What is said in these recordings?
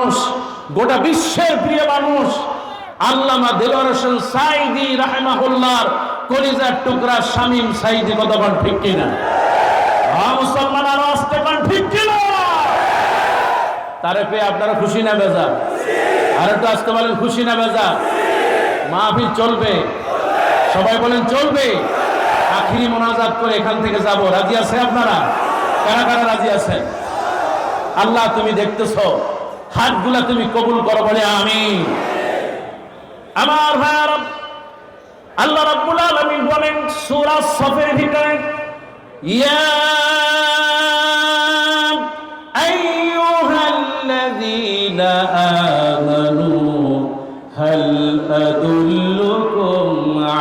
মানুষ, গোটা বিশ্বের প্রিয় মানুষ আল্লামা দেলোয়ার হোসেন সাঈদী রাহিমাহুল্লাহর কলিজার টুকরা শামীম সাঈদী, কথা বলেন ঠিক কিনা? মুসলমান আরো আসতে পারেন ঠিক কিনা? তারে পেয়ে আপনারা খুশি না বেজার? আর একটু আসতে বলেন খুশি না বেজার? মাহফিল চলবে, সবাই বলেন চলবে। আখিরি মোনাজাত করে এখান থেকে যাব, রাজি আছে আপনারা? কারা কারা রাজি আছেন? আল্লাহ তুমি দেখতেছো, হাতগুলা তুমি কবুল করো, বলে আমিন। আমার ভাইরা, আল্লাহ রাব্বুল আলামিন বলেন সূরা সফের ভিতরে, ইয়া আইয়ুহাল্লাযীনা আমানু হাল আদুল্লুকুম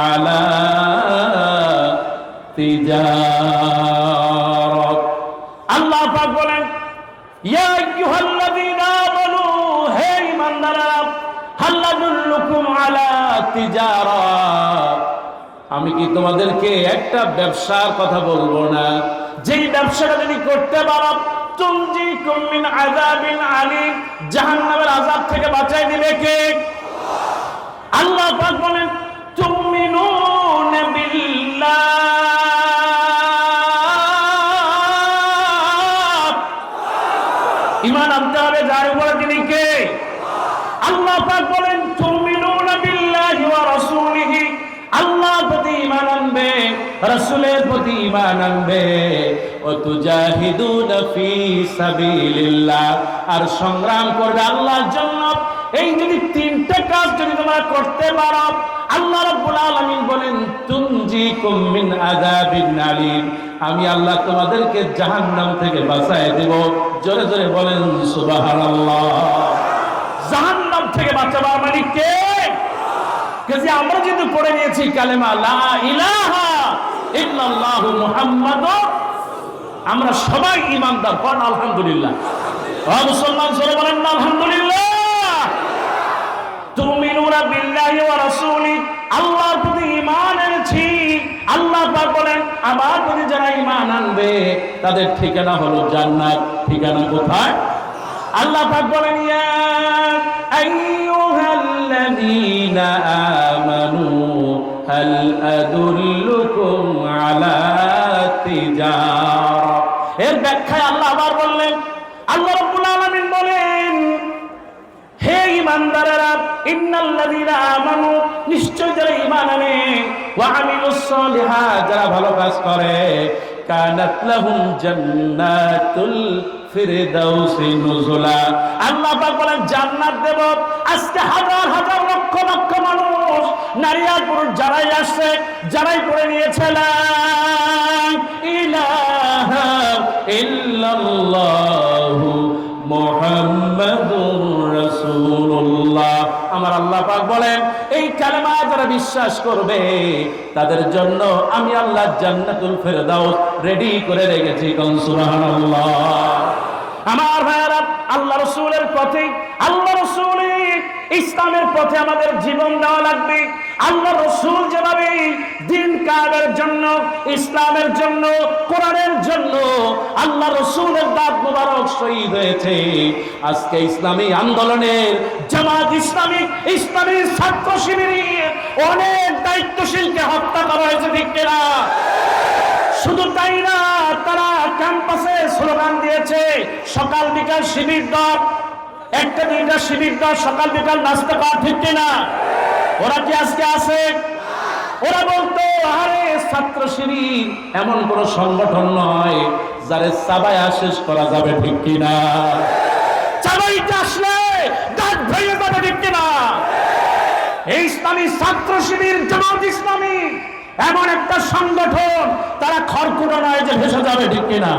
আলা তিজারাত। আল্লাহ পাক বলেন, ইয়া আইয়ুহাল্লাযীনা আমানু, হে ঈমানদাররা, হাল আদুল্লুকুম আলা তিজারাত, আমি কি তোমাদেরকে একটা ব্যবসার কথা বলবো না, যেই ব্যবসাটা যদি করতে পারো তুনজিকুম মিন আযাবিন আলীম, জাহান্নামের আযাব থেকে বাঁচাই দিবে কে? আল্লাহ পাক বলেন, তুমিনুনা বিল্লাহ, ঈমান আনতে হবে যার উপরে, তিনি কে? আল্লাহ পাক বলেন, তুমিনুনা বিল্লাহি ওয়া রাসূলিহি, আল্লাহর প্রতি ঈমান আনবে, রাসূলের প্রতি ঈমান আনবে, ওয়া তুজাহিদুনা ফি সাবিলিল্লাহ, আর সংগ্রাম করবে আল্লাহর জন্য। এই যদি তিনটা কাজ যদি তোমরা করতে পারো, আল্লাহ রাব্বুল আলামিন বলেন, তুনজিকুম মিন আযাবিন আলীম, আমি আল্লাহ তোমাদেরকে জাহান্নাম থেকে বাঁচায় দেব। জোরে জোরে বলেন সুবহানাল্লাহ। জাহান্নাম থেকে বাঁচাবার মানে কে? যে আমরা যদি পড়ে নিয়েছি কালেমা লা ইলাহা ইল্লাল্লাহু মুহাম্মাদুর, আমরা সবাই ঈমানদার, পড়েন আলহামদুলিল্লাহ। মুসলমান সবাই বলেন না আলহামদুলিল্লাহ। তুমিনুনা বিল্লাহি ওয়া রাসূলি, আল্লাহর প্রতি ঈমান এনেছি। আল্লাহ পাক বলেন, আমার প্রতি যারা ঈমান আনবে তাদের ঠিকানা হলো জান্নাত। ঠিকানা কোথায়? আল্লাহ পাক বলেন, ইয়া আইয়ুহাল্লাযীনা আমানু হাল আদুল্লুকুম আলা তিজারাত। এর ব্যাখ্যায় আল্লাহ আবার বললেন, আল্লাহ রাব্বুল আলামিন বলেন, হে ঈমানদারেরা, ইন্নাল্লাযীনা আমানু, নিশ্চয় যারা ঈমান আনে, ওয়া আমিলুস সলিহাত, যারা ভালো কাজ করে, কানাত লাহুম জান্নাতুল ফিরদাউসি নুজুলা, আল্লাহ পাক বলেন জান্নাত দেব। আজকে হাজার হাজার লক্ষ লক্ষ মানুষ, নারী আর পুরুষ যারাই আসছে, যারাই পড়ে নিয়েছে লা ইলাহা ইল্লাল্লাহু মুহাম্মাদুর রাসূলুল্লাহ, আমার আল্লাহ পাক বলেন এই কালেমা যারা বিশ্বাস করবে তাদের জন্য আমি আল্লাহ জান্নাতুল ফিরদাউস রেডি করে রেখেছি। কোন সুবহানাল্লাহ। আমার ভাইরা, আল্লাহ রাসূলের পথে, আল্লাহ রাসূলের ইসলামের পথে আমাদের জীবন দেওয়া লাগবে। আল্লাহ রাসূল যেভাবে দ্বীন কায়েমের জন্য, ইসলামের জন্য, কোরআনের জন্য আল্লাহ রাসূলের দাঁত মোবারক শহীদ হয়েছে, আজকে ইসলামী আন্দোলনের জামাত ইসলামী, ইসলামী ছাত্র শিবিরের অনেক দায়িত্বশীলকে হত্যা করা হয়েছে, ঠিক কিনা? শুধু তাই না, তারা ক্যাম্পাসে স্লোগান দিয়েছে সকাল বিকাল শিবির দাও, একটা দুইটা শিবির দাও, সকাল বিকাল নাস্তা পাওয়া, ঠিক কিনা? ওরা কি আজকে আছে? ওরা বলতো, আরে ছাত্র শিবির এমন কোন সংগঠন নয় যারে চাবায়া শেষ করা যাবে, ঠিক কিনা? চাবাইতে আসলে দাঁত ভেঙে যাবে, ঠিক কিনা? এই ইসলামী ছাত্র শিবির, জামাত ইসলামী এমন একটা সংগঠন, তারা খড়কুটো নয় যে ভেসে যাবে, ঠিক কিনা?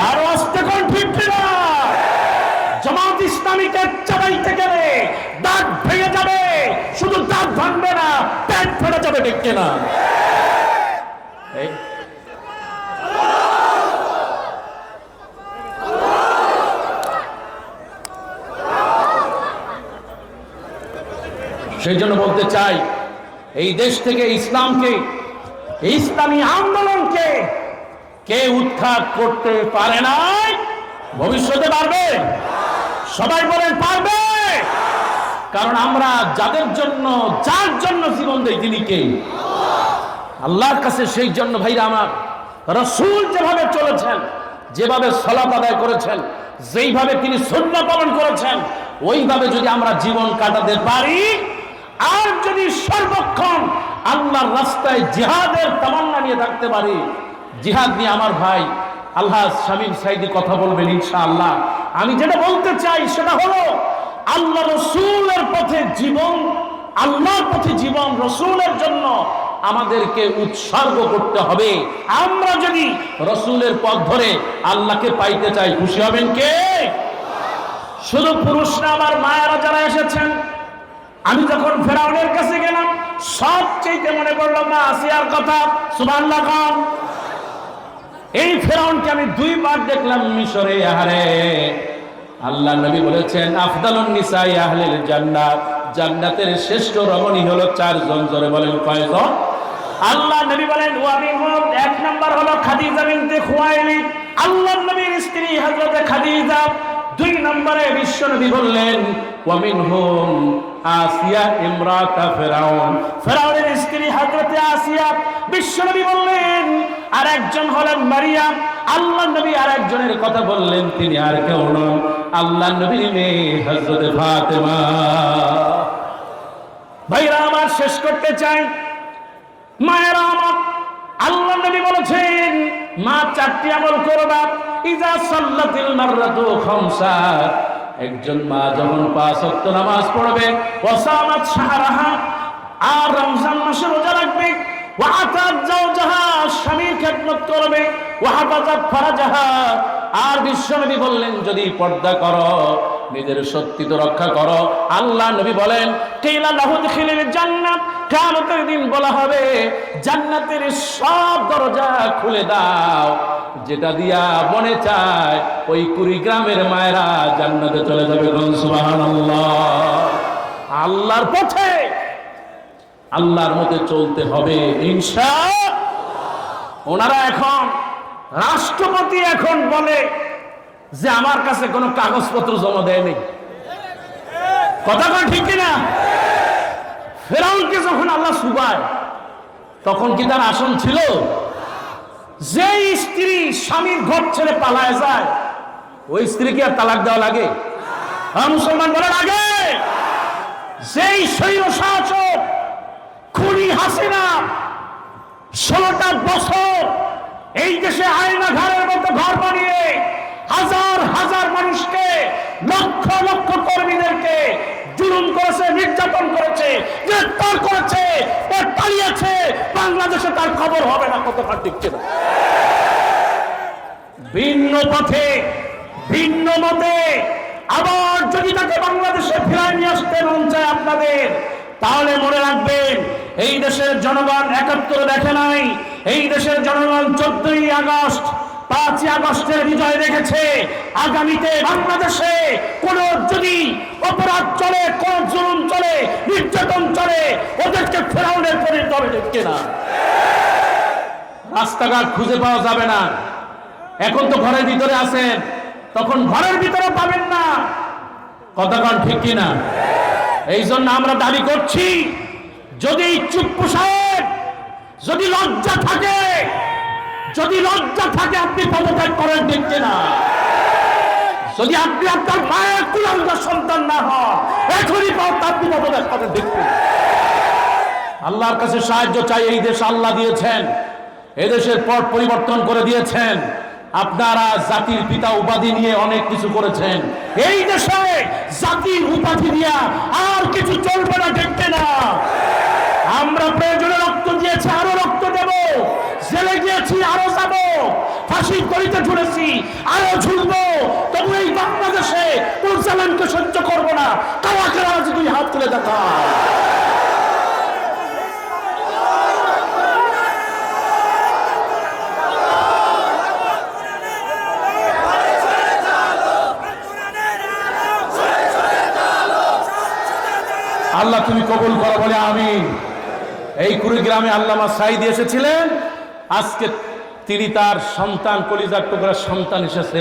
আর আস্তে কোন, ঠিক কিনা? জামাত ইসলামীকে চাবাইতে গেলে দাঁত ভেঙে যাবে, শুধু দাঁত ভাঙবে না, পেট ফেটে যাবে, ঠিক কিনা? সেই জন্য বলতে চাই, এই দেশ থেকে ইসলামকে, ইসলামী আন্দোলনকে কে উৎখাত করতে পারে নাই, ভবিষ্যতে পারবে? সবাই বলেন পারবে? কারণ আমরা যাদের জন্য, যার জন্য জীবন দেই তিনি কে? আল্লাহর কাছে। সেই জন্য ভাইরা আমার, রাসূল যেভাবে চলেছেন, যেভাবে সালাত আদায় করেছেন, যেইভাবে তিনি সুন্নাহ পালন করেছেন, ওইভাবে যদি আমরা জীবন কাটাতে পারি, আর যদি সর্বক্ষণ আল্লাহর রাস্তায় জিহাদের তামান্না নিয়ে থাকতে পারি, জিহাদ নিয়ে আমার ভাই আলহাজ শামীম সাইদি কথা বলবেন ইনশাআল্লাহ। আমি যেটা বলতে চাই সেটা হলো, আল্লাহ রসুলের পথে জীবন, আল্লাহর পথে জীবন, রসুলের জন্য আমাদেরকে উৎসর্গ করতে হবে। আমরা যদি রসুলের পথ ধরে আল্লাহকে পাইতে চাই, খুশি হবেন কে? শুধু পুরুষ না, আমার মায়েরা যারা এসেছেন, আমি যখন ফেরাউনের কাছে গেলাম, সবচেয়ে মনে পড়লো মা আসিয়ার কথা। সুবহানাল্লাহ খান। এই ফেরাউনকে আমি 2 বার দেখলাম মিশরে। আহারে, আল্লাহ নবী বলেছেন আফদালুন নিসাই আহলিল জান্নাত, জান্নাতের শ্রেষ্ঠ রমণী হলো 4 জন। জোরে বলেন কয়জন? আল্লাহ নবী বলেন ওয়া মিনহুম, 1 নাম্বার হলো খাদিজা বিনতে খুয়াইলিদ, আল্লাহর নবীর স্ত্রী হযরত খাদিজা। 2 নম্বরে বিশ্ব নবী বললেন ওয়া মিনহুম আসিয়া ইমরাতা ফিরাউন, ফিরাউনের স্ত্রী হযরত আসিয়া। বিশ্ব নবী বললেন আর একজন হলেন মারিয়াম। আল্লাহর নবী আর একজনের কথা বললেন, তিনি আর কেউ নন, আল্লাহর নবীর মেয়ে হযরত ফাতেমা। ভাইরা আমার, শেষ করতে চাই, মায়েরা আমার, আল্লাহর নবী বলেছেন মা 4টি আমল করবা। ইজা সাল্লাতিল মাররাতু খামসা, একজন মা যখন 5 ওয়াক্ত নামাজ পড়বে, ওয়াসামাত শাহরাহা, আর রমজান মাসে রোজা রাখবে, ওয়াআতাত যাওজাহা, স্বামীর খেদমত করবে, ওয়াহাফাজাত ফারাজাহা, আর বিশ্বনবী বললেন যদি পর্দা করো, নিজের সত্যি তো রক্ষা করো। আল্লাহ নবী বলেন কিলা লাহু দুখিলিল জান্নাত, কিয়ামতের দিন বলা হবে জান্নাতের সব দরজা খুলে দাও, যেটা দিয়া মনে চায় ওই কুড়িগ্রামের মায়েরা জান্নাতে চলে যাবে। সুবহানাল্লাহ। আল্লাহর পথে, আল্লাহর মতে চলতে হবে ইনশাআল্লাহ। ওনারা এখন, রাষ্ট্রপতি এখন বলে যে আমার কাছে কোনো কাগজপত্র জমা দেয়নি। কথা কন ঠিক কিনা? ফেরাউনকে যখন আল্লাহ সুবায়, তখন কি তার আসন ছিল? যে স্ত্রী স্বামীর ঘর ছেড়ে পালায় যায়, ওই স্ত্রীকে আর তালাক দেওয়া লাগে? মুসলমান বলে লাগে? যেই স্বৈর শাসক খুনি হাসিনা 16টা বছর এই দেশে আয়না ঘরের মতো ঘর বানিয়ে হাজার হাজার মানুষকে, লক্ষ লক্ষ কর্মীদেরকে জুলুম করেছে, নির্যাতন করেছে, গ্রেফতার করেছে, পালিয়েছে, বাংলাদেশে তার খবর হবে না। কতটা দিচ্ছে না? ভিন্ন পথে, ভিন্ন মতে আবার যদি তাকে বাংলাদেশে ফিরায় নিয়ে আসতে মন চায় আপনাদের, তাহলে মনে রাখবেন এই দেশের জনগণ 71 দেখে নাই, এই দেশের জনগণ 14ই আগস্ট, 5ই আগস্টের বিজয় দেখেছে। আগামীতে বাংলাদেশে কোন যদি অপরাধ চলে, কোন জুলুম চলে, নির্যাতন চলে, ওদেরকে ফেরাউনের পরিণত হবে। দেখছে না? রাস্তাঘাট খুঁজে পাওয়া যাবে না। এখন তো ঘরের ভিতরে আছেন, তখন ঘরের ভিতরে পাবেন না। কতক্ষণ ঠিক কিনা? এই জন্য আমরা দাবি করছি, যদি চুপ্পু সাহেব, যদি লজ্জা থাকে, যদি লজ্জা থাকে আপনি পদত্যাগ করেন। দেখছে না? যদি আপনি আপনার মায়ের কুলাঙ্গার সন্তান না হন, এখনই আপনি পদত্যাগ করেন। দেখবেন আল্লাহর কাছে সাহায্য চাই। এই দেশ আল্লাহ দিয়েছেন, এদেশের পট পরিবর্তন করে দিয়েছেন। আপনারা জাতির পিতা উপাধি নিয়ে অনেক কিছু করেছেন, এই দেশে জাতির উপাধি দিয়া আর কিছু চলবে না। দেখতে না? আমরা প্রয়োজনে রক্ত দিয়েছি, আরো রক্ত দেব, জেলে গিয়েছি, আরো যাব, ফাঁসির দড়িতে ঝুলেছি, আরো ঝুলবো। তবু এই বাংলাদেশে কোন চ্যালেঞ্জকে সহ্য করবো না। কারা কারা যদি হাত তুলে দেখা। আল্লাহ তুমি কবুল করো বলে আমিন। এই কুড়িগ্রামে আল্লামা সাঈদী এসেছিলেন, আজকে তিনি তার সন্তান, কলিজার টুকরা সন্তান এসেছে।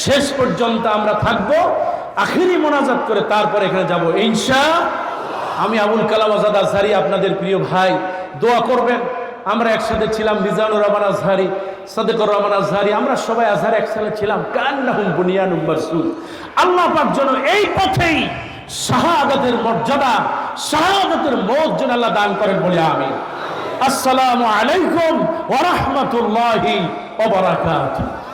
শেষ পর্যন্ত আমরা থাকবো আখেরি মোনাজাত করে তারপর এখানে যাব ইনশাআল্লাহ। আমি আবুল কালাম আজাদ আজহারি, আপনাদের প্রিয় ভাই, দোয়া করবেন। আমরা একসাথে ছিলাম, মিজানুর রহমান আজহারি, সাদেকুর রহমান আজহারি, আমরা সবাই আজহার একসাথে ছিলাম। কান্নাহুম বুনিয়ানুম মারসুস। আল্লাহ পাক যেন এই পথেই শাহাদাতের মর্যাদা, শাহাদাতের মওত যেন আল্লাহ দান করেন, বলে আমিন। আসসালামু আলাইকুম ওয়া রাহমাতুল্লাহি ওয়া বারাকাতুহু।